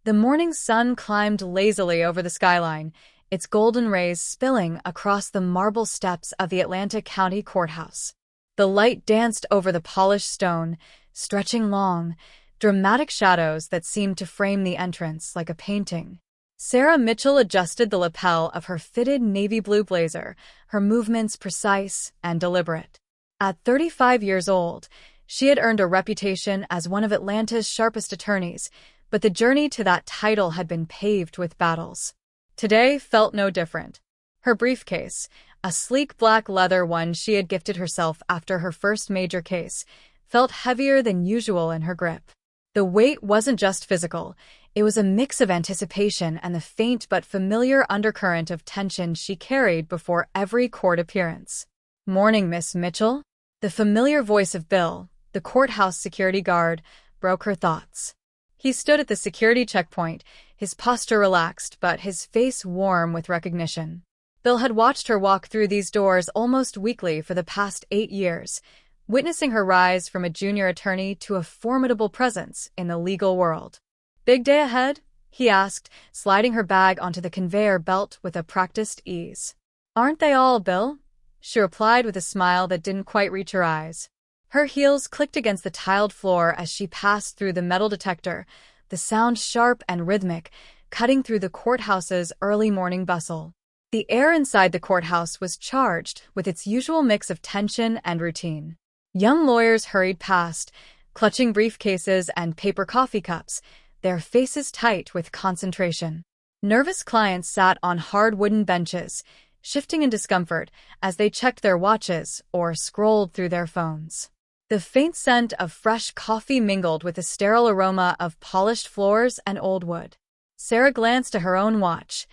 The morning sun climbed lazily over the skyline, its golden rays spilling across the marble steps of the Atlanta County Courthouse. The light danced over the polished stone, stretching long, dramatic shadows that seemed to frame the entrance like a painting. Sarah Mitchell adjusted the lapel of her fitted navy blue blazer, her movements precise and deliberate. At 35 years old, she had earned a reputation as one of Atlanta's sharpest attorneys, but the journey to that title had been paved with battles. Today felt no different. Her briefcase, a sleek black leather one she had gifted herself after her first major case, felt heavier than usual in her grip. The weight wasn't just physical, it was a mix of anticipation and the faint but familiar undercurrent of tension she carried before every court appearance. "Morning, Miss Mitchell." The familiar voice of Bill, the courthouse security guard, broke her thoughts. He stood at the security checkpoint, his posture relaxed but his face warm with recognition. Bill had watched her walk through these doors almost weekly for the past 8 years, witnessing her rise from a junior attorney to a formidable presence in the legal world. "Big day ahead?" he asked, sliding her bag onto the conveyor belt with a practiced ease. "Aren't they all, Bill?" she replied with a smile that didn't quite reach her eyes. Her heels clicked against the tiled floor as she passed through the metal detector, the sound sharp and rhythmic, cutting through the courthouse's early morning bustle. The air inside the courthouse was charged with its usual mix of tension and routine. Young lawyers hurried past, clutching briefcases and paper coffee cups, their faces tight with concentration. Nervous clients sat on hard wooden benches, shifting in discomfort as they checked their watches or scrolled through their phones. The faint scent of fresh coffee mingled with the sterile aroma of polished floors and old wood. Sarah glanced at her own watch.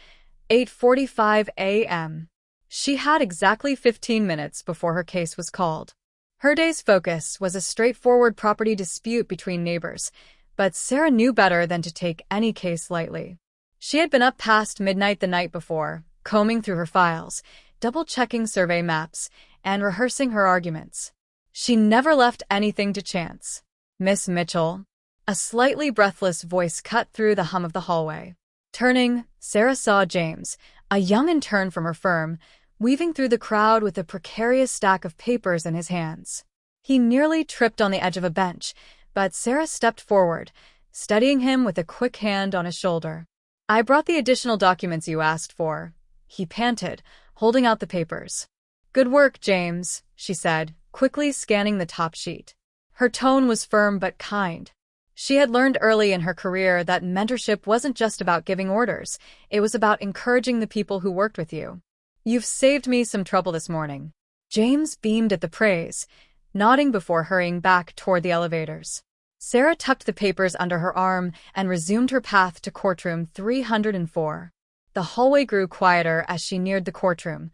8:45 a.m. She had exactly 15 minutes before her case was called. Her day's focus was a straightforward property dispute between neighbors, but Sarah knew better than to take any case lightly. She had been up past midnight the night before, combing through her files, double-checking survey maps, and rehearsing her arguments. She never left anything to chance. "Miss Mitchell." A slightly breathless voice cut through the hum of the hallway. Turning, Sarah saw James, a young intern from her firm, weaving through the crowd with a precarious stack of papers in his hands. He nearly tripped on the edge of a bench, but Sarah stepped forward, steadying him with a quick hand on his shoulder. "I brought the additional documents you asked for," he panted, holding out the papers. "Good work, James," she said, quickly scanning the top sheet. Her tone was firm but kind. She had learned early in her career that mentorship wasn't just about giving orders, it was about encouraging the people who worked with you. "You've saved me some trouble this morning." James beamed at the praise, nodding before hurrying back toward the elevators. Sarah tucked the papers under her arm and resumed her path to courtroom 304. The hallway grew quieter as she neared the courtroom,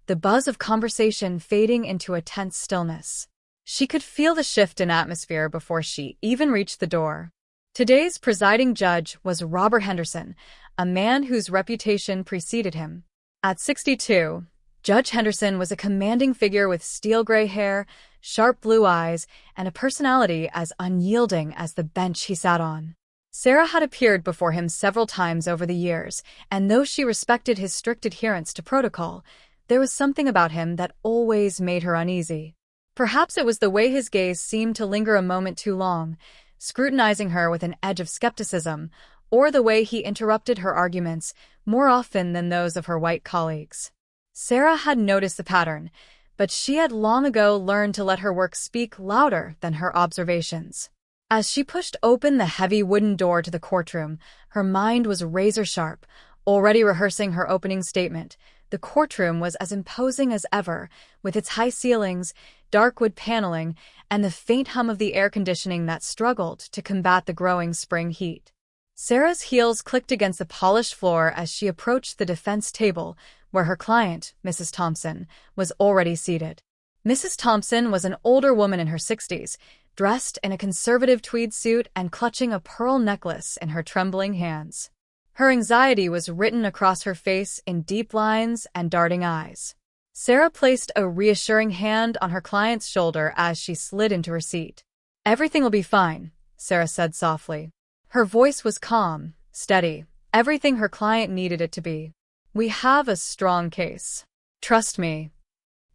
the buzz of conversation fading into a tense stillness. She could feel the shift in atmosphere before she even reached the door. Today's presiding judge was Robert Henderson, a man whose reputation preceded him. At 62, Judge Henderson was a commanding figure with steel gray hair, sharp blue eyes, and a personality as unyielding as the bench he sat on. Sarah had appeared before him several times over the years, and though she respected his strict adherence to protocol, there was something about him that always made her uneasy. Perhaps it was the way his gaze seemed to linger a moment too long, scrutinizing her with an edge of skepticism, or the way he interrupted her arguments more often than those of her white colleagues. Sarah had noticed the pattern, but she had long ago learned to let her work speak louder than her observations. As she pushed open the heavy wooden door to the courtroom, her mind was razor-sharp, already rehearsing her opening statement. The courtroom was as imposing as ever, with its high ceilings, dark wood paneling, and the faint hum of the air conditioning that struggled to combat the growing spring heat. Sarah's heels clicked against the polished floor as she approached the defense table, where her client, Mrs. Thompson, was already seated. Mrs. Thompson was an older woman in her 60s, dressed in a conservative tweed suit and clutching a pearl necklace in her trembling hands. Her anxiety was written across her face in deep lines and darting eyes. Sarah placed a reassuring hand on her client's shoulder as she slid into her seat. "Everything will be fine," Sarah said softly. Her voice was calm, steady, everything her client needed it to be. "We have a strong case. Trust me."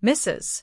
Mrs.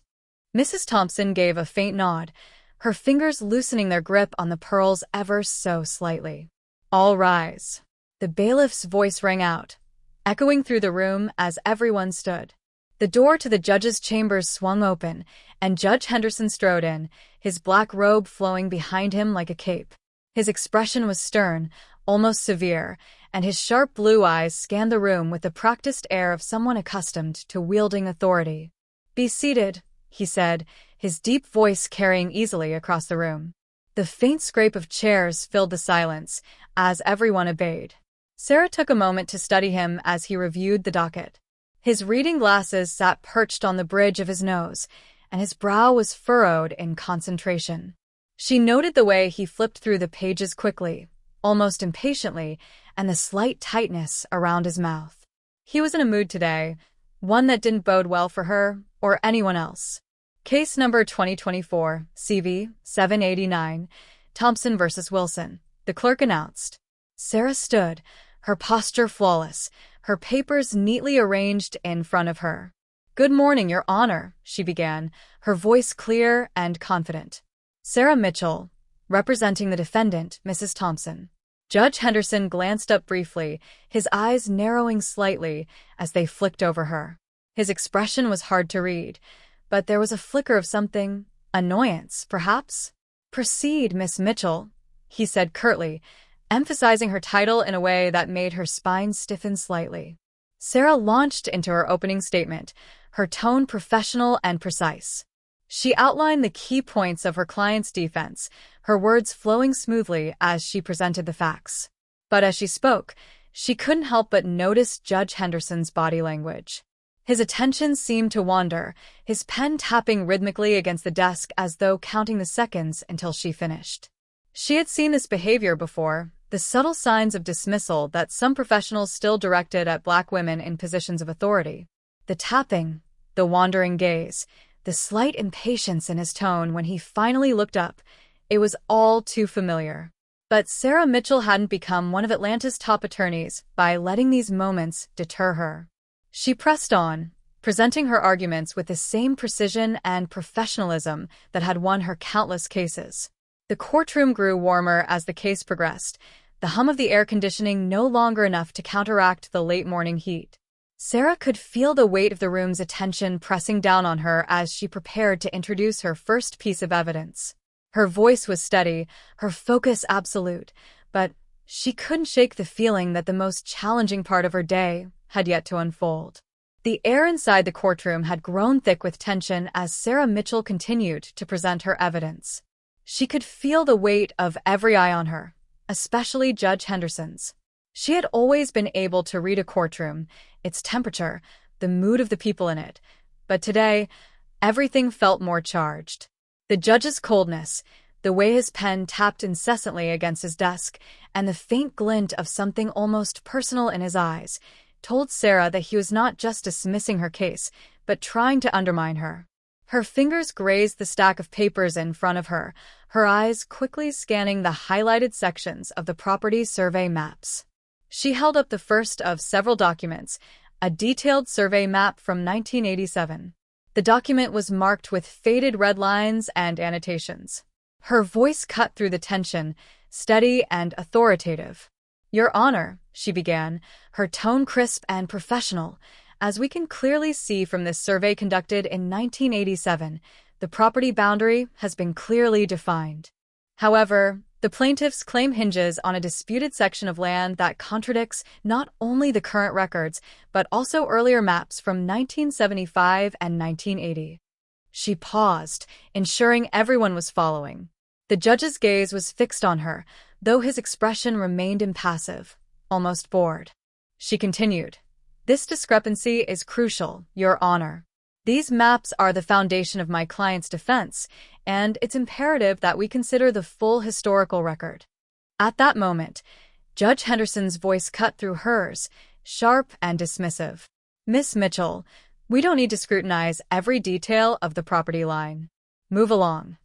Thompson gave a faint nod, her fingers loosening their grip on the pearls ever so slightly. "All rise." The bailiff's voice rang out, echoing through the room as everyone stood. The door to the judge's chambers swung open, and Judge Henderson strode in, his black robe flowing behind him like a cape. His expression was stern, almost severe, and his sharp blue eyes scanned the room with the practiced air of someone accustomed to wielding authority. "Be seated," he said, his deep voice carrying easily across the room. The faint scrape of chairs filled the silence, as everyone obeyed. Sarah took a moment to study him as he reviewed the docket. His reading glasses sat perched on the bridge of his nose, and his brow was furrowed in concentration. She noted the way he flipped through the pages quickly, almost impatiently, and the slight tightness around his mouth. He was in a mood today, one that didn't bode well for her or anyone else. Case number 2024, CV 789, Thompson versus Wilson, the clerk announced. Sarah stood, her posture flawless, her papers neatly arranged in front of her. "Good morning, Your Honor," she began, her voice clear and confident. "Sarah Mitchell, representing the defendant, Mrs. Thompson." Judge Henderson glanced up briefly, his eyes narrowing slightly as they flicked over her. His expression was hard to read, but there was a flicker of something, annoyance, perhaps? "Proceed, Miss Mitchell," he said curtly, emphasizing her title in a way that made her spine stiffen slightly. Sarah launched into her opening statement, her tone professional and precise. She outlined the key points of her client's defense, her words flowing smoothly as she presented the facts. But as she spoke, she couldn't help but notice Judge Henderson's body language. His attention seemed to wander, his pen tapping rhythmically against the desk as though counting the seconds until she finished. She had seen this behavior before, the subtle signs of dismissal that some professionals still directed at Black women in positions of authority. The tapping, the wandering gaze, the slight impatience in his tone when he finally looked up, it was all too familiar. But Sarah Mitchell hadn't become one of Atlanta's top attorneys by letting these moments deter her. She pressed on, presenting her arguments with the same precision and professionalism that had won her countless cases. The courtroom grew warmer as the case progressed, the hum of the air conditioning no longer enough to counteract the late morning heat. Sarah could feel the weight of the room's attention pressing down on her as she prepared to introduce her first piece of evidence. Her voice was steady, her focus absolute, but she couldn't shake the feeling that the most challenging part of her day had yet to unfold. The air inside the courtroom had grown thick with tension as Sarah Mitchell continued to present her evidence. She could feel the weight of every eye on her, especially Judge Henderson's. She had always been able to read a courtroom, its temperature, the mood of the people in it, but today, everything felt more charged. The judge's coldness, the way his pen tapped incessantly against his desk, and the faint glint of something almost personal in his eyes, told Sarah that he was not just dismissing her case, but trying to undermine her. Her fingers grazed the stack of papers in front of her, her eyes quickly scanning the highlighted sections of the property survey maps. She held up the first of several documents, a detailed survey map from 1987. The document was marked with faded red lines and annotations. Her voice cut through the tension, steady and authoritative. "Your Honor," she began, her tone crisp and professional, "as we can clearly see from this survey conducted in 1987, the property boundary has been clearly defined. However, the plaintiff's claim hinges on a disputed section of land that contradicts not only the current records, but also earlier maps from 1975 and 1980. She paused, ensuring everyone was following. The judge's gaze was fixed on her, though his expression remained impassive, almost bored. She continued, "This discrepancy is crucial, Your Honor. These maps are the foundation of my client's defense, and it's imperative that we consider the full historical record." At that moment, Judge Henderson's voice cut through hers, sharp and dismissive. "Miss Mitchell, we don't need to scrutinize every detail of the property line. Move along."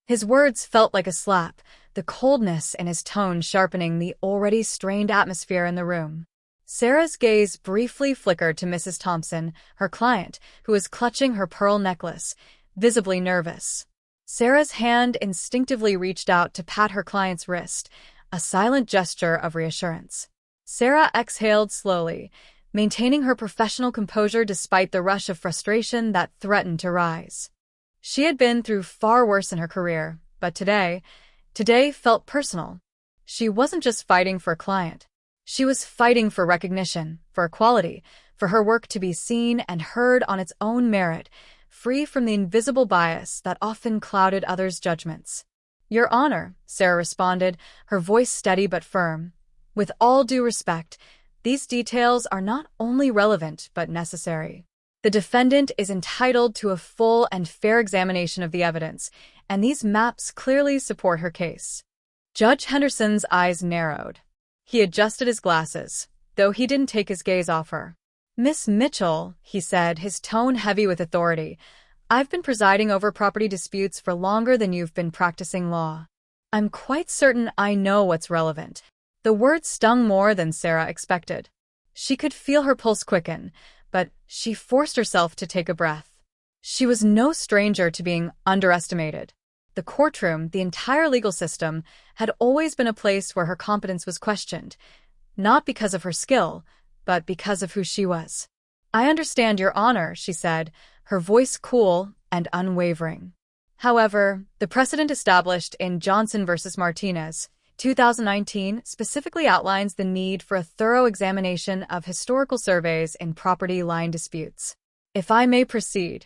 His words felt like a slap, the the coldness in his tone sharpening the already strained atmosphere in the room. Sarah's gaze briefly flickered to Mrs. Thompson, her client, who was clutching her pearl necklace, visibly nervous. Sarah's hand instinctively reached out to pat her client's wrist, a silent gesture of reassurance. Sarah exhaled slowly, maintaining her professional composure despite the rush of frustration that threatened to rise. She had been through far worse in her career, but today felt personal. She wasn't just fighting for a client. She was fighting for recognition, for equality, for her work to be seen and heard on its own merit, free from the invisible bias that often clouded others' judgments. "Your Honor," Sarah responded, her voice steady but firm. "With all due respect, these details are not only relevant but necessary. The defendant is entitled to a full and fair examination of the evidence, and these maps clearly support her case." Judge Henderson's eyes narrowed. He adjusted his glasses, though he didn't take his gaze off her. "Miss Mitchell," he said, his tone heavy with authority, "I've been presiding over property disputes for longer than you've been practicing law. I'm quite certain I know what's relevant." The words stung more than Sarah expected. She could feel her pulse quicken, but she forced herself to take a breath. She was no stranger to being underestimated. The courtroom, the entire legal system, had always been a place where her competence was questioned, not because of her skill, but because of who she was. "I understand, Your Honor," she said, her voice cool and unwavering. However, the precedent established in Johnson v. Martinez, 2019, specifically outlines the need for a thorough examination of historical surveys in property line disputes. "If I may proceed."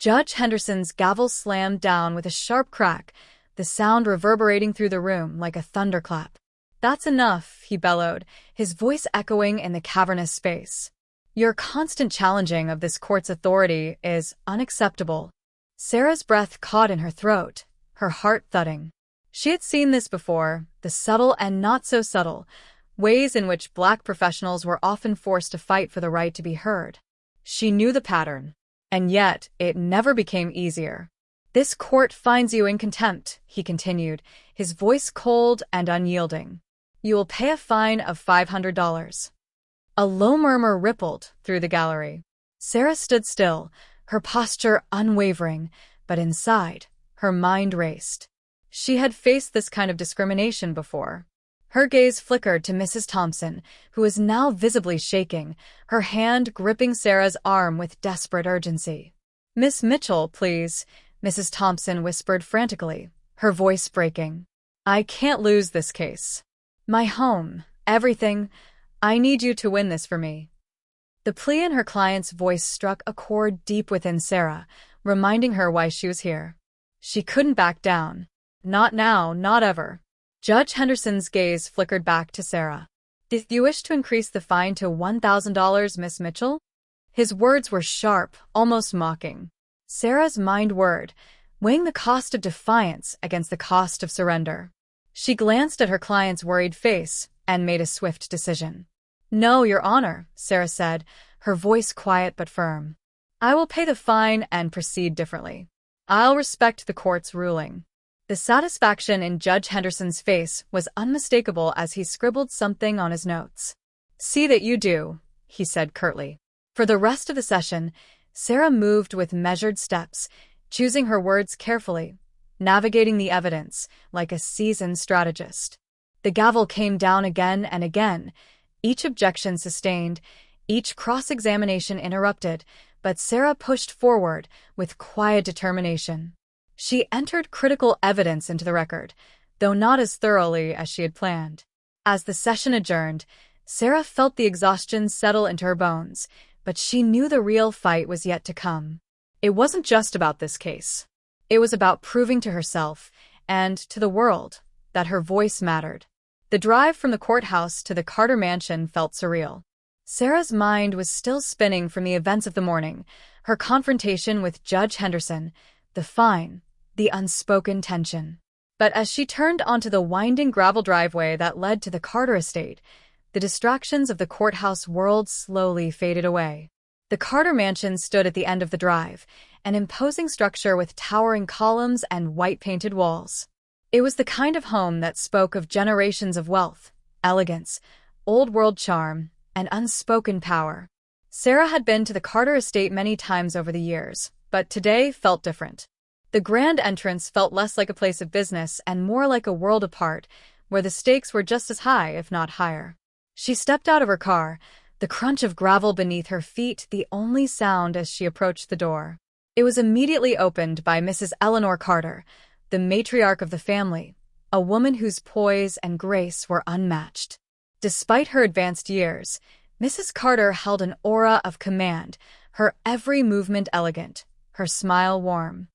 Judge Henderson's gavel slammed down with a sharp crack, the sound reverberating through the room like a thunderclap. "That's enough," he bellowed, his voice echoing in the cavernous space. "Your constant challenging of this court's authority is unacceptable." Sarah's breath caught in her throat, her heart thudding. She had seen this before, the subtle and not so subtle ways in which Black professionals were often forced to fight for the right to be heard. She knew the pattern, and yet it never became easier. "This court finds you in contempt," he continued, his voice cold and unyielding. "You will pay a fine of $500. A low murmur rippled through the gallery. Sarah stood still, her posture unwavering, but inside, her mind raced. She had faced this kind of discrimination before. Her gaze flickered to Mrs. Thompson, who was now visibly shaking, her hand gripping Sarah's arm with desperate urgency. "Miss Mitchell, please," Mrs. Thompson whispered frantically, her voice breaking. "I can't lose this case. My home, everything. I need you to win this for me." The plea in her client's voice struck a chord deep within Sarah, reminding her why she was here. She couldn't back down. Not now, not ever. Judge Henderson's gaze flickered back to Sarah. "Do you wish to increase the fine to $1,000, Miss Mitchell?" His words were sharp, almost mocking. Sarah's mind whirred, weighing the cost of defiance against the cost of surrender. She glanced at her client's worried face and made a swift decision. "No, Your Honor," Sarah said, her voice quiet but firm. "I will pay the fine and proceed differently. I'll respect the court's ruling." The satisfaction in Judge Henderson's face was unmistakable as he scribbled something on his notes. "See that you do," he said curtly. For the rest of the session, Sarah moved with measured steps, choosing her words carefully, navigating the evidence like a seasoned strategist. The gavel came down again and again, each objection sustained, each cross-examination interrupted, but Sarah pushed forward with quiet determination. She entered critical evidence into the record, though not as thoroughly as she had planned. As the session adjourned, Sarah felt the exhaustion settle into her bones, but she knew the real fight was yet to come. It wasn't just about this case. It was about proving to herself, and to the world, that her voice mattered. The drive from the courthouse to the Carter mansion felt surreal. Sarah's mind was still spinning from the events of the morning, her confrontation with Judge Henderson, the fine, the unspoken tension. But as she turned onto the winding gravel driveway that led to the Carter estate, the distractions of the courthouse world slowly faded away. The Carter mansion stood at the end of the drive, an imposing structure with towering columns and white-painted walls. It was the kind of home that spoke of generations of wealth, elegance, old-world charm, and unspoken power. Sarah had been to the Carter estate many times over the years, but today felt different. The grand entrance felt less like a place of business and more like a world apart, where the stakes were just as high, if not higher. She stepped out of her car, the crunch of gravel beneath her feet the only sound as she approached the door. It was immediately opened by Mrs. Eleanor Carter, the matriarch of the family, a woman whose poise and grace were unmatched. Despite her advanced years, Mrs. Carter held an aura of command, her every movement elegant, her smile warm.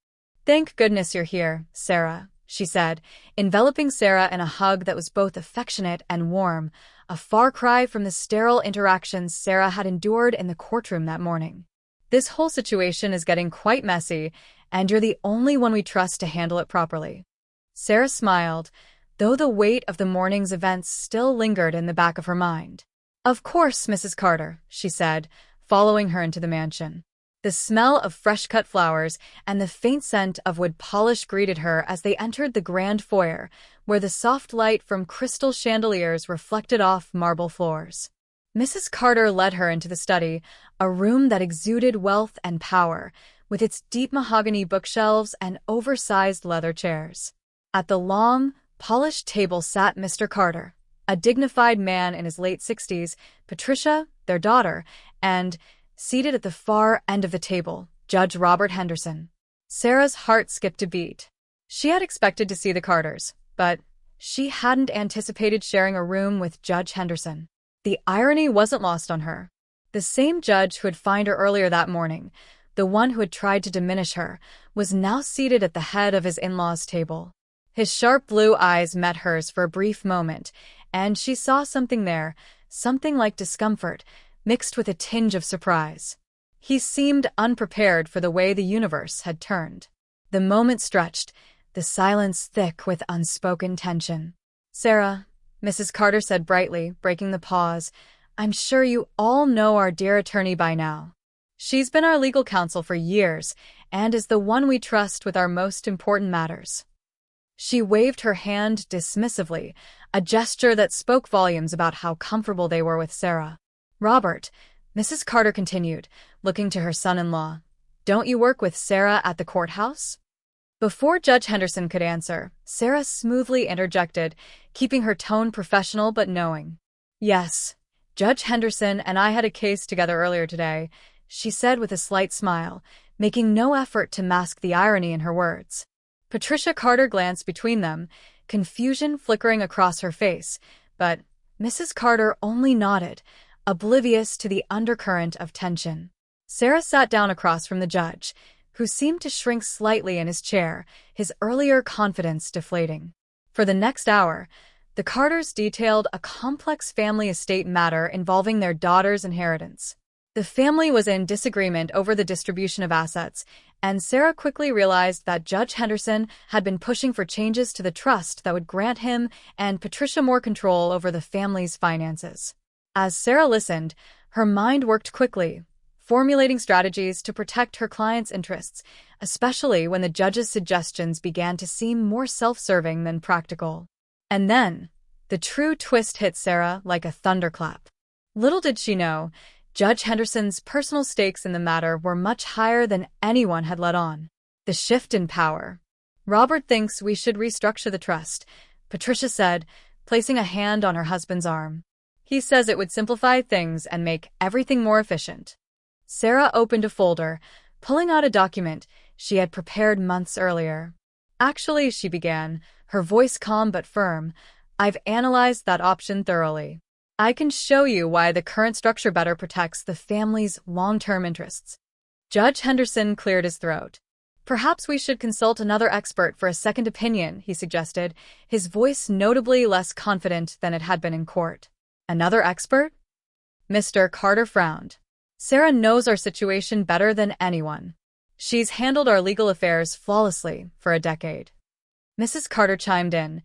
"Thank goodness you're here, Sarah," she said, enveloping Sarah in a hug that was both affectionate and warm, a far cry from the sterile interactions Sarah had endured in the courtroom that morning. "This whole situation is getting quite messy, and you're the only one we trust to handle it properly." Sarah smiled, though the weight of the morning's events still lingered in the back of her mind. "Of course, Mrs. Carter," she said, following her into the mansion. The smell of fresh-cut flowers and the faint scent of wood polish greeted her as they entered the grand foyer, where the soft light from crystal chandeliers reflected off marble floors. Mrs. Carter led her into the study, a room that exuded wealth and power, with its deep mahogany bookshelves and oversized leather chairs. At the long, polished table sat Mr. Carter, a dignified man in his late 60s, Patricia, their daughter, and, seated at the far end of the table, Judge Robert Henderson. Sarah's heart skipped a beat. She had expected to see the Carters, but she hadn't anticipated sharing a room with Judge Henderson. The irony wasn't lost on her. The same judge who had fined her earlier that morning, the one who had tried to diminish her, was now seated at the head of his in-laws' table. His sharp blue eyes met hers for a brief moment, and she saw something there, something like discomfort, mixed with a tinge of surprise. He seemed unprepared for the way the universe had turned. The moment stretched, the silence thick with unspoken tension. "Sarah," Mrs. Carter said brightly, breaking the pause, "I'm sure you all know our dear attorney by now. She's been our legal counsel for years and is the one we trust with our most important matters." She waved her hand dismissively, a gesture that spoke volumes about how comfortable they were with Sarah. "Robert," Mrs. Carter continued, looking to her son-in-law, "don't you work with Sarah at the courthouse?" Before Judge Henderson could answer, Sarah smoothly interjected, keeping her tone professional but knowing. "Yes, Judge Henderson and I had a case together earlier today," she said with a slight smile, making no effort to mask the irony in her words. Patricia Carter glanced between them, confusion flickering across her face, but Mrs. Carter only nodded, oblivious to the undercurrent of tension. Sarah sat down across from the judge, who seemed to shrink slightly in his chair, his earlier confidence deflating. For the next hour, the Carters detailed a complex family estate matter involving their daughter's inheritance. The family was in disagreement over the distribution of assets, and Sarah quickly realized that Judge Henderson had been pushing for changes to the trust that would grant him and Patricia more control over the family's finances. As Sarah listened, her mind worked quickly, formulating strategies to protect her client's interests, especially when the judge's suggestions began to seem more self-serving than practical. And then, the true twist hit Sarah like a thunderclap. Little did she know, Judge Henderson's personal stakes in the matter were much higher than anyone had let on. The shift in power. "Robert thinks we should restructure the trust," Patricia said, placing a hand on her husband's arm. "He says it would simplify things and make everything more efficient." Sarah opened a folder, pulling out a document she had prepared months earlier. "Actually," she began, her voice calm but firm, "I've analyzed that option thoroughly. I can show you why the current structure better protects the family's long-term interests." Judge Henderson cleared his throat. "Perhaps we should consult another expert for a second opinion," he suggested, his voice notably less confident than it had been in court. "Another expert?" Mr. Carter frowned. "Sarah knows our situation better than anyone. She's handled our legal affairs flawlessly for a decade." Mrs. Carter chimed in.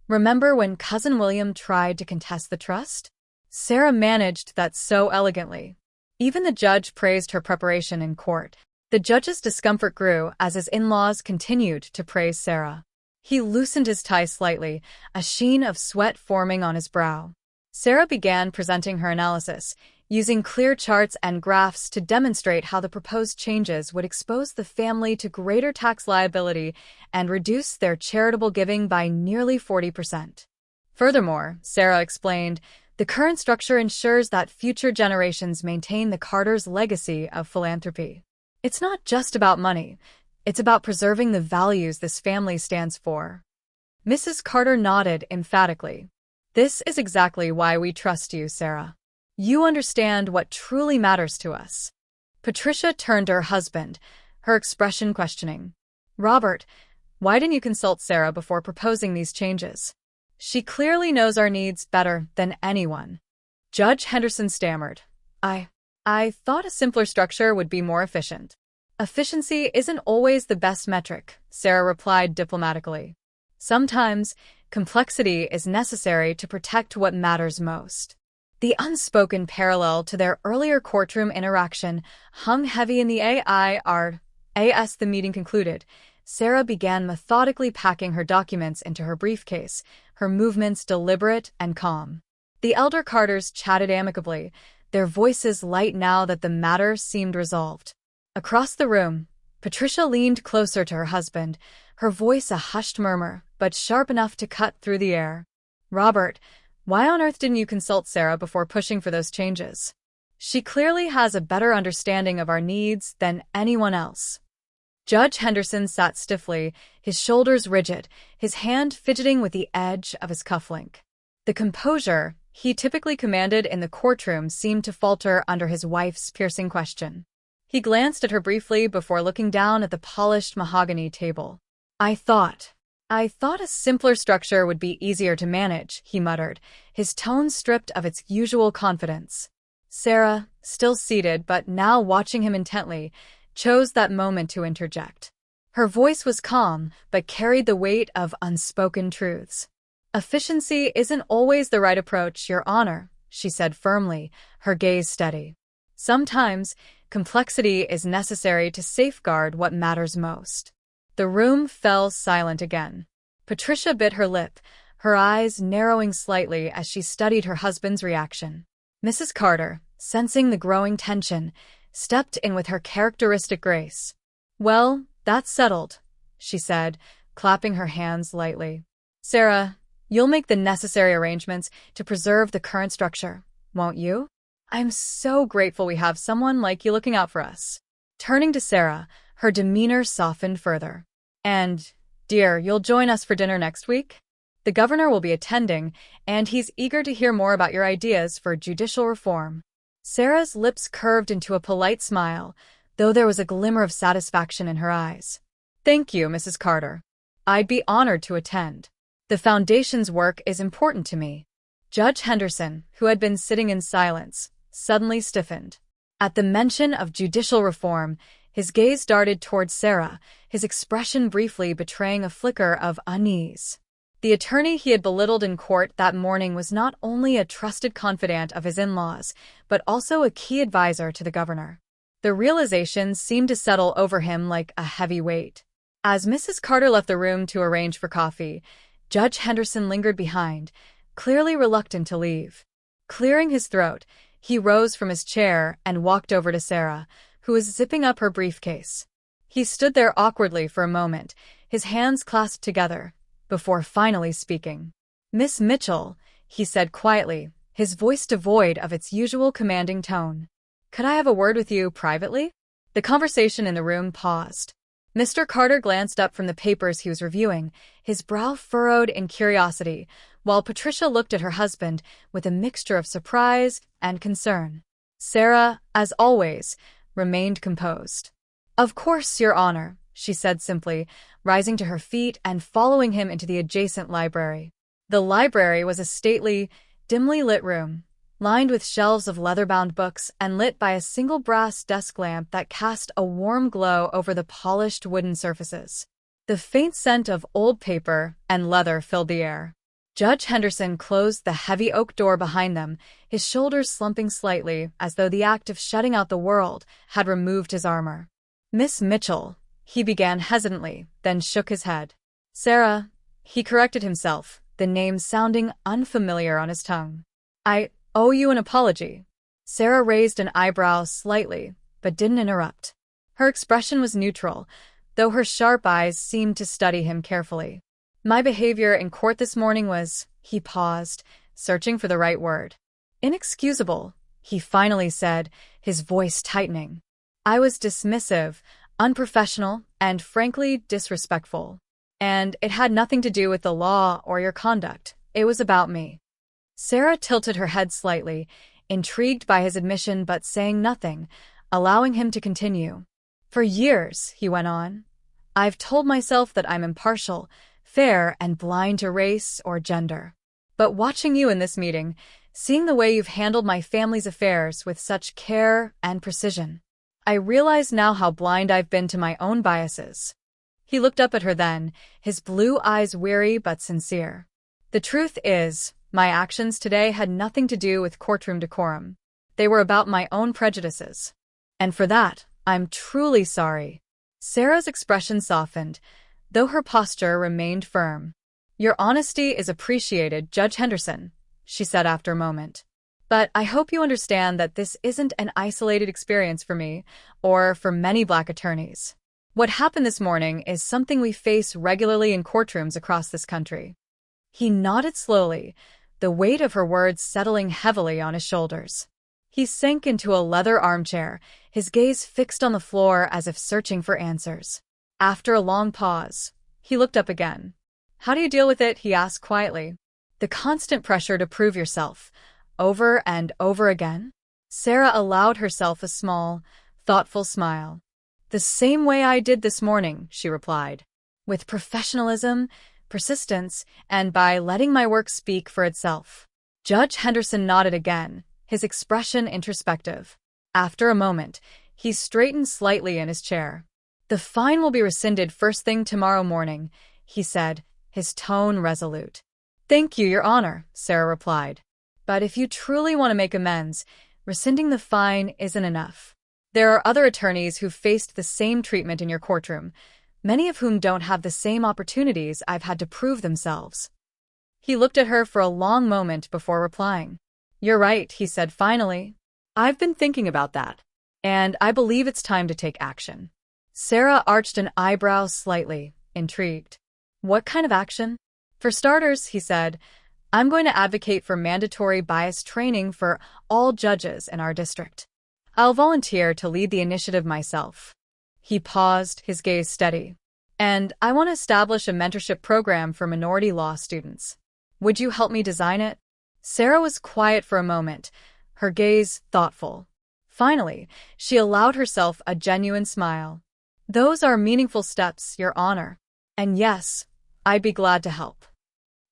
"Remember when Cousin William tried to contest the trust? Sarah managed that so elegantly." Even the judge praised her preparation in court. The judge's discomfort grew as his in-laws continued to praise Sarah. He loosened his tie slightly, a sheen of sweat forming on his brow. Sarah began presenting her analysis, using clear charts and graphs to demonstrate how the proposed changes would expose the family to greater tax liability and reduce their charitable giving by nearly 40%. Furthermore, Sarah explained, the current structure ensures that future generations maintain the Carters' legacy of philanthropy. It's not just about money. It's about preserving the values this family stands for. Mrs. Carter nodded emphatically. This is exactly why we trust you, Sarah. You understand what truly matters to us. Patricia turned to her husband, her expression questioning. Robert, why didn't you consult Sarah before proposing these changes? She clearly knows our needs better than anyone. Judge Henderson stammered. I thought a simpler structure would be more efficient. Efficiency isn't always the best metric, Sarah replied diplomatically. Sometimes, complexity is necessary to protect what matters most. The unspoken parallel to their earlier courtroom interaction hung heavy in the air. As the meeting concluded, Sarah began methodically packing her documents into her briefcase, her movements deliberate and calm. The elder Carters chatted amicably, their voices light now that the matter seemed resolved. Across the room, Patricia leaned closer to her husband, her voice a hushed murmur, but sharp enough to cut through the air. Robert, why on earth didn't you consult Sarah before pushing for those changes? She clearly has a better understanding of our needs than anyone else. Judge Henderson sat stiffly, his shoulders rigid, his hand fidgeting with the edge of his cufflink. The composure he typically commanded in the courtroom seemed to falter under his wife's piercing question. He glanced at her briefly before looking down at the polished mahogany table. I thought a simpler structure would be easier to manage, he muttered, his tone stripped of its usual confidence. Sarah, still seated but now watching him intently, chose that moment to interject. Her voice was calm, but carried the weight of unspoken truths. Efficiency isn't always the right approach, Your Honor, she said firmly, her gaze steady. Sometimes, complexity is necessary to safeguard what matters most. The room fell silent again. Patricia bit her lip, her eyes narrowing slightly as she studied her husband's reaction. Mrs. Carter, sensing the growing tension, stepped in with her characteristic grace. Well, that's settled, she said, clapping her hands lightly. Sarah, you'll make the necessary arrangements to preserve the current structure, won't you? I'm so grateful we have someone like you looking out for us. Turning to Sarah, her demeanor softened further. And, dear, you'll join us for dinner next week? The governor will be attending, and he's eager to hear more about your ideas for judicial reform. Sarah's lips curved into a polite smile, though there was a glimmer of satisfaction in her eyes. Thank you, Mrs. Carter. I'd be honored to attend. The Foundation's work is important to me. Judge Henderson, who had been sitting in silence, suddenly stiffened. At the mention of judicial reform, his gaze darted towards Sarah, his expression briefly betraying a flicker of unease. The attorney he had belittled in court that morning was not only a trusted confidant of his in-laws, but also a key advisor to the governor. The realization seemed to settle over him like a heavy weight. As Mrs. Carter left the room to arrange for coffee, Judge Henderson lingered behind, clearly reluctant to leave. Clearing his throat, he rose from his chair and walked over to Sarah, who was zipping up her briefcase. He stood there awkwardly for a moment, his hands clasped together, before finally speaking. Miss Mitchell, he said quietly, his voice devoid of its usual commanding tone. Could I have a word with you privately? The conversation in the room paused. Mr. Carter glanced up from the papers he was reviewing, his brow furrowed in curiosity, while Patricia looked at her husband with a mixture of surprise and concern. Sarah, as always, remained composed. Of course, Your Honor, she said simply, rising to her feet and following him into the adjacent library. The library was a stately, dimly lit room, lined with shelves of leather-bound books and lit by a single brass desk lamp that cast a warm glow over the polished wooden surfaces. The faint scent of old paper and leather filled the air. Judge Henderson closed the heavy oak door behind them, his shoulders slumping slightly as though the act of shutting out the world had removed his armor. Miss Mitchell, he began hesitantly, then shook his head. Sarah, He corrected himself, the name sounding unfamiliar on his tongue. I owe you an apology. Sarah raised an eyebrow slightly, but didn't interrupt. Her expression was neutral, though her sharp eyes seemed to study him carefully. My behavior in court this morning was, he paused, searching for the right word. Inexcusable, he finally said, his voice tightening. I was dismissive, unprofessional, and frankly disrespectful. And it had nothing to do with the law or your conduct. It was about me. Sarah tilted her head slightly, intrigued by his admission but saying nothing, allowing him to continue. For years, he went on, I've told myself that I'm impartial, fair, and blind to race or gender. But watching you in this meeting, seeing the way you've handled my family's affairs with such care and precision, I realize now how blind I've been to my own biases. He looked up at her then, his blue eyes weary but sincere. The truth is, my actions today had nothing to do with courtroom decorum. They were about my own prejudices. And for that, I'm truly sorry. Sarah's expression softened, though her posture remained firm. Your honesty is appreciated, Judge Henderson, she said after a moment. But I hope you understand that this isn't an isolated experience for me, or for many Black attorneys. What happened this morning is something we face regularly in courtrooms across this country. He nodded slowly, the weight of her words settling heavily on his shoulders. He sank into a leather armchair, his gaze fixed on the floor as if searching for answers. After a long pause, he looked up again. How do you deal with it? He asked quietly. The constant pressure to prove yourself, over and over again? Sarah allowed herself a small, thoughtful smile. The same way I did this morning, she replied. With professionalism, persistence, and by letting my work speak for itself. Judge Henderson nodded again, his expression introspective. After a moment, he straightened slightly in his chair. The fine will be rescinded first thing tomorrow morning, he said, his tone resolute. Thank you, Your Honor, Sarah replied. But if you truly want to make amends, rescinding the fine isn't enough. There are other attorneys who've faced the same treatment in your courtroom, many of whom don't have the same opportunities I've had to prove themselves. He looked at her for a long moment before replying. You're right, he said finally. I've been thinking about that, and I believe it's time to take action. Sarah arched an eyebrow slightly, intrigued. What kind of action? For starters, he said, I'm going to advocate for mandatory bias training for all judges in our district. I'll volunteer to lead the initiative myself. He paused, his gaze steady. And I want to establish a mentorship program for minority law students. Would you help me design it? Sarah was quiet for a moment, her gaze thoughtful. Finally, she allowed herself a genuine smile. Those are meaningful steps, Your Honor. And yes, I'd be glad to help.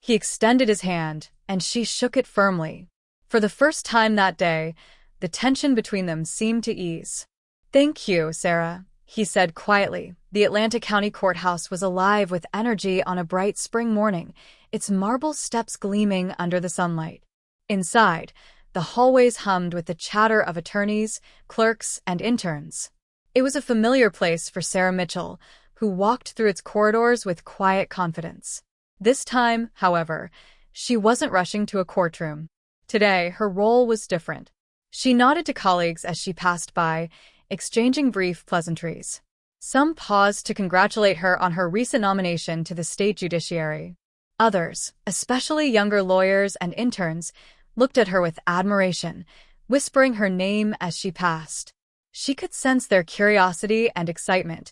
He extended his hand, and she shook it firmly. For the first time that day, the tension between them seemed to ease. Thank you, Sarah, he said quietly. The Atlanta County Courthouse was alive with energy on a bright spring morning, its marble steps gleaming under the sunlight. Inside, the hallways hummed with the chatter of attorneys, clerks, and interns. It was a familiar place for Sarah Mitchell, who walked through its corridors with quiet confidence. This time, however, she wasn't rushing to a courtroom. Today, her role was different. She nodded to colleagues as she passed by, exchanging brief pleasantries. Some paused to congratulate her on her recent nomination to the state judiciary. Others, especially younger lawyers and interns, looked at her with admiration, whispering her name as she passed. She could sense their curiosity and excitement.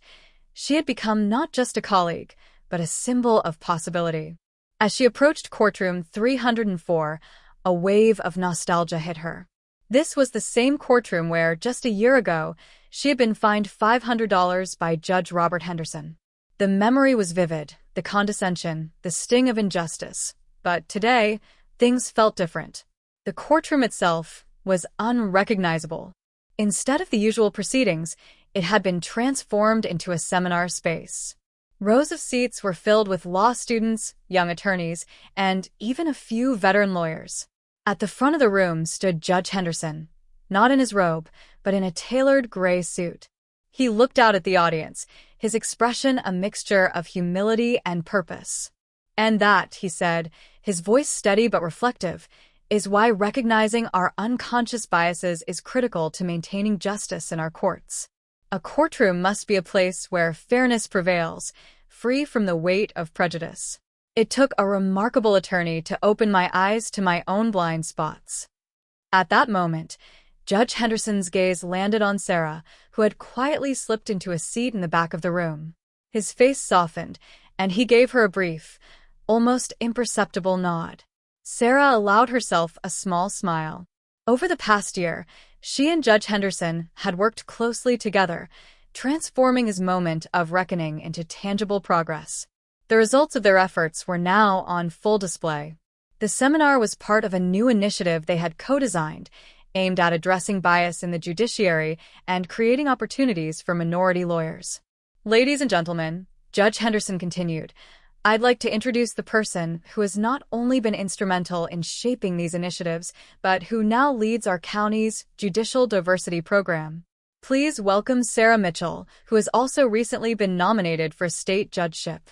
She had become not just a colleague, but a symbol of possibility. As she approached courtroom 304, a wave of nostalgia hit her. This was the same courtroom where, just a year ago, she had been fined $500 by Judge Robert Henderson. The memory was vivid, the condescension, the sting of injustice. But today, things felt different. The courtroom itself was unrecognizable. Instead of the usual proceedings, it had been transformed into a seminar space. Rows of seats were filled with law students, young attorneys, and even a few veteran lawyers. At the front of the room stood Judge Henderson, not in his robe, but in a tailored gray suit. He looked out at the audience, his expression a mixture of humility and purpose. And that, he said, his voice steady but reflective, is why recognizing our unconscious biases is critical to maintaining justice in our courts. A courtroom must be a place where fairness prevails, free from the weight of prejudice. It took a remarkable attorney to open my eyes to my own blind spots. At that moment, Judge Henderson's gaze landed on Sarah, who had quietly slipped into a seat in the back of the room. His face softened, and he gave her a brief, almost imperceptible nod. Sarah allowed herself a small smile. Over the past year, she and Judge Henderson had worked closely together, transforming his moment of reckoning into tangible progress. The results of their efforts were now on full display. The seminar was part of a new initiative they had co-designed, aimed at addressing bias in the judiciary and creating opportunities for minority lawyers. Ladies and gentlemen, Judge Henderson continued, I'd like to introduce the person who has not only been instrumental in shaping these initiatives, but who now leads our county's Judicial Diversity Program. Please welcome Sarah Mitchell, who has also recently been nominated for state judgeship.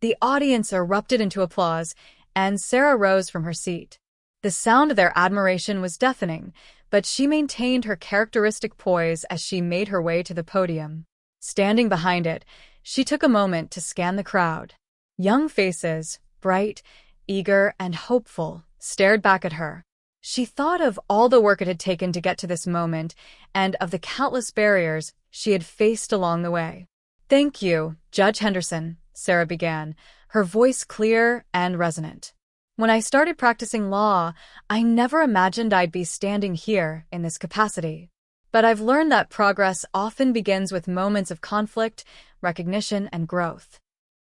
The audience erupted into applause, and Sarah rose from her seat. The sound of their admiration was deafening, but she maintained her characteristic poise as she made her way to the podium. Standing behind it, she took a moment to scan the crowd. Young faces, bright, eager, and hopeful, stared back at her. She thought of all the work it had taken to get to this moment and of the countless barriers she had faced along the way. Thank you, Judge Henderson, Sarah began, her voice clear and resonant. When I started practicing law, I never imagined I'd be standing here in this capacity. But I've learned that progress often begins with moments of conflict, recognition, and growth.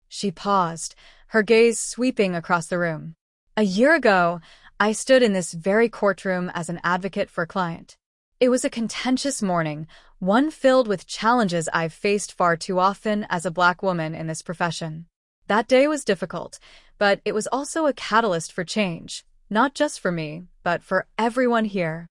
She paused, her gaze sweeping across the room. A year ago, I stood in this very courtroom as an advocate for a client. It was a contentious morning, one filled with challenges I've faced far too often as a Black woman in this profession. That day was difficult, but it was also a catalyst for change, not just for me, but for everyone here.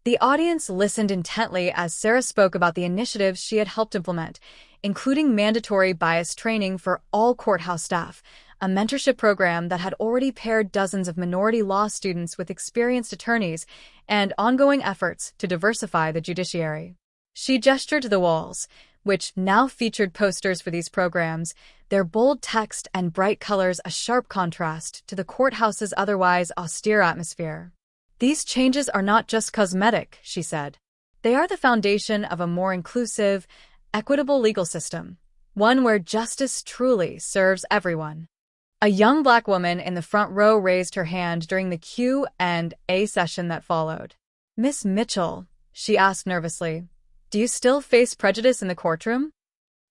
The audience listened intently as Sarah spoke about the initiatives she had helped implement, including mandatory bias training for all courthouse staff, a mentorship program that had already paired dozens of minority law students with experienced attorneys, and ongoing efforts to diversify the judiciary. She gestured to the walls, which now featured posters for these programs, their bold text and bright colors a sharp contrast to the courthouse's otherwise austere atmosphere. These changes are not just cosmetic, she said. They are the foundation of a more inclusive, equitable legal system, one where justice truly serves everyone. A young Black woman in the front row raised her hand during the Q&A session that followed. Miss Mitchell, she asked nervously, do you still face prejudice in the courtroom?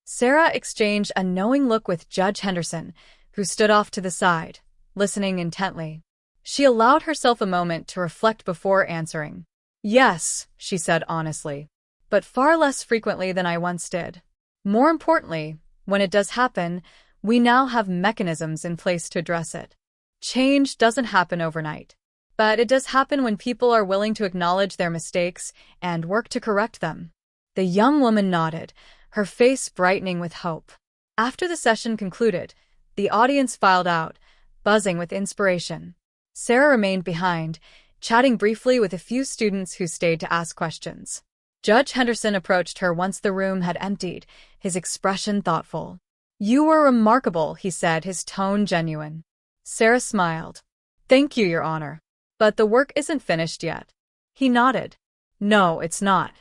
Sarah exchanged a knowing look with Judge Henderson, who stood off to the side, listening intently. She allowed herself a moment to reflect before answering. Yes, she said honestly, but far less frequently than I once did. More importantly, when it does happen, we now have mechanisms in place to address it. Change doesn't happen overnight, but it does happen when people are willing to acknowledge their mistakes and work to correct them. The young woman nodded, her face brightening with hope. After the session concluded, the audience filed out, buzzing with inspiration. Sarah remained behind, chatting briefly with a few students who stayed to ask questions. Judge Henderson approached her once the room had emptied, his expression thoughtful. You were remarkable, he said, his tone genuine. Sarah smiled. Thank you, Your Honor. But the work isn't finished yet. He nodded. No, it's not.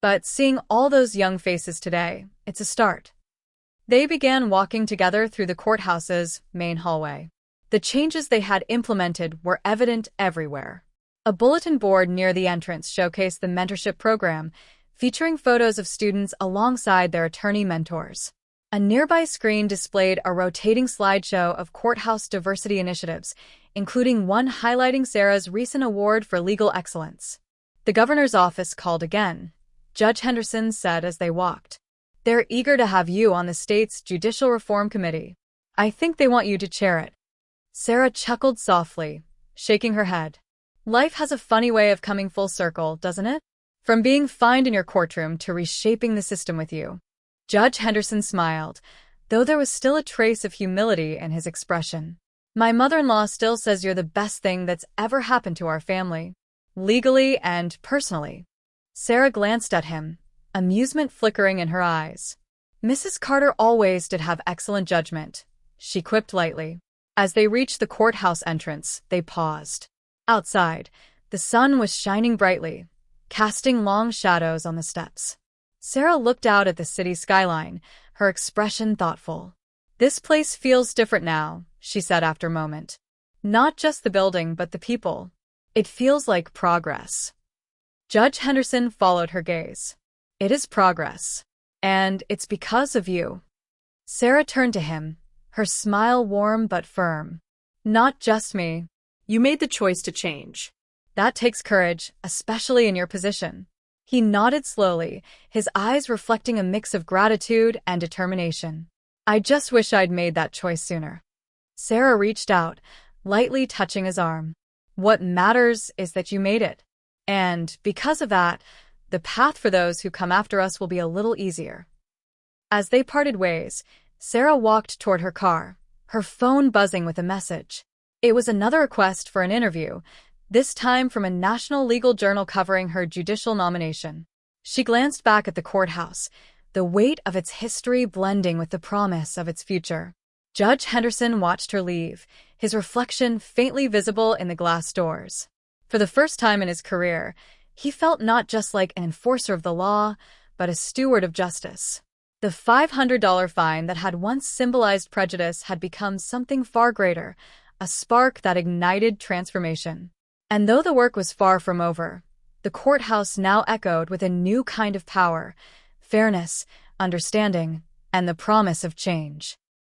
But seeing all those young faces today, it's a start. They began walking together through the courthouse's main hallway. The changes they had implemented were evident everywhere. A bulletin board near the entrance showcased the mentorship program, featuring photos of students alongside their attorney mentors. A nearby screen displayed a rotating slideshow of courthouse diversity initiatives, including one highlighting Sarah's recent award for legal excellence. The governor's office called again, Judge Henderson said as they walked. They're eager to have you on the state's Judicial Reform Committee. I think they want you to chair it. Sarah chuckled softly, shaking her head. Life has a funny way of coming full circle, doesn't it? From being fined in your courtroom to reshaping the system with you. Judge Henderson smiled, though there was still a trace of humility in his expression. My mother-in-law still says you're the best thing that's ever happened to our family, legally and personally. Sarah glanced at him, amusement flickering in her eyes. Mrs. Carter always did have excellent judgment, she quipped lightly. As they reached the courthouse entrance, they paused. Outside, the sun was shining brightly, casting long shadows on the steps. Sarah looked out at the city skyline, her expression thoughtful. This place feels different now, she said after a moment. Not just the building, but the people. It feels like progress. Judge Henderson followed her gaze. It is progress. And it's because of you. Sarah turned to him, her smile warm but firm. Not just me. You made the choice to change. That takes courage, especially in your position. He nodded slowly, his eyes reflecting a mix of gratitude and determination. I just wish I'd made that choice sooner. Sarah reached out, lightly touching his arm. What matters is that you made it. And, because of that, the path for those who come after us will be a little easier. As they parted ways, Sarah walked toward her car, her phone buzzing with a message. It was another request for an interview, this time from a national legal journal covering her judicial nomination. She glanced back at the courthouse, the weight of its history blending with the promise of its future. Judge Henderson watched her leave, his reflection faintly visible in the glass doors. For the first time in his career, he felt not just like an enforcer of the law, but a steward of justice. The $500 fine that had once symbolized prejudice had become something far greater, a spark that ignited transformation. And though the work was far from over, the courthouse now echoed with a new kind of power, fairness, understanding, and the promise of change.